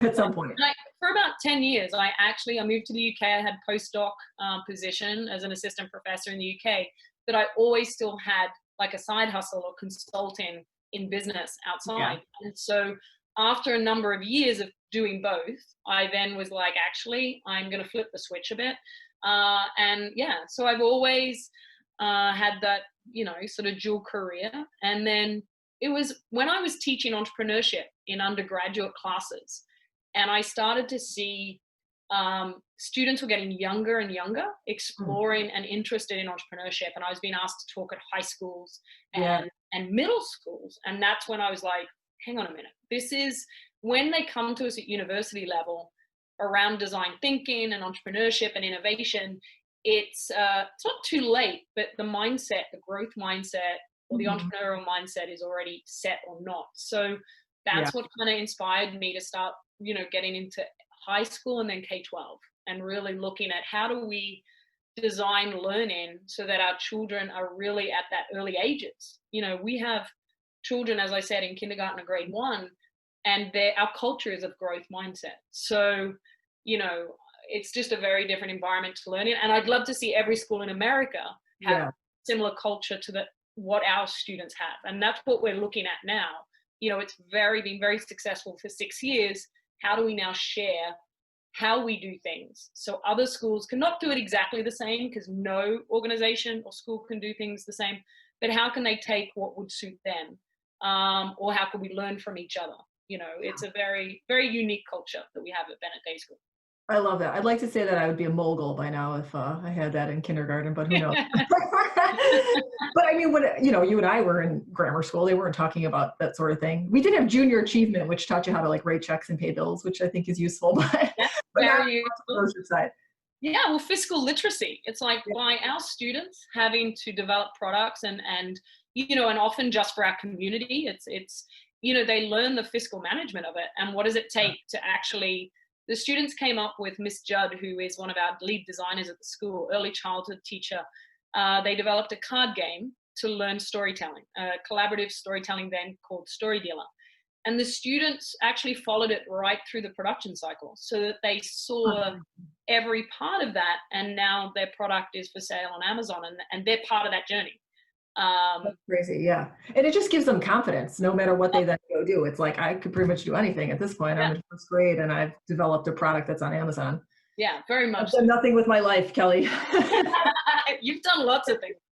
at some point. For about 10 years, I moved to the UK. I had postdoc position as an assistant professor in the UK, but I always still had like a side hustle or consulting in business Yeah. outside. And so after a number of years of doing both, I then was like, actually, I'm going to flip the switch a bit. And yeah, so I've always had that, sort of dual career. And then it was when I was teaching entrepreneurship in undergraduate classes, and I started to see students were getting younger and younger, Mm. exploring and interested in entrepreneurship. And I was being asked to talk at high schools Yeah. and middle schools. And that's when I was like, hang on a minute. This is when they come to us at university level around design thinking and entrepreneurship and innovation. It's not too late, but the mindset, the growth mindset, or the Mhm. entrepreneurial mindset is already set or not. So Yeah. that's what kind of inspired me to start, getting into high school and then K-12, and really looking at how do we design learning so that our children are really at that early ages. We have children, as I said, in kindergarten or grade one, and our culture is of growth mindset. So, you know, it's just a very different environment to learn in. And I'd love to see every school in America have Yeah. similar culture to what our students have. And that's what we're looking at now. It's been very successful for 6 years. How do we now share how we do things so other schools cannot do it exactly the same, because no organization or school can do things the same, but how can they take what would suit them, or how can we learn from each other? It's a very, very unique culture that we have at Bennett Day School. I love that. I'd like to say that I would be a mogul by now if I had that in kindergarten, but who knows? But I mean, when you and I were in grammar school, they weren't talking about that sort of thing. We did have junior achievement, which taught you how to like write checks and pay bills, which I think is useful, Yeah, but not on very the useful. entrepreneurship side. Yeah, well, fiscal literacy. It's like Yeah. by our students having to develop products and often just for our community, it's they learn the fiscal management of it, and what does it take to actually. The students came up with Miss Judd, who is one of our lead designers at the school, early childhood teacher. They developed a card game to learn storytelling, collaborative storytelling then called Story Dealer. And the students actually followed it right through the production cycle so that they saw every part of that. And now their product is for sale on Amazon, and they're part of that journey. That's crazy, yeah. And it just gives them confidence no matter what they then go do. It's like I could pretty much do anything at this point. Yeah, I'm in first grade and I've developed a product that's on Amazon. yeah, very I've much so. done nothing with my life, Kelly. You've done lots of things.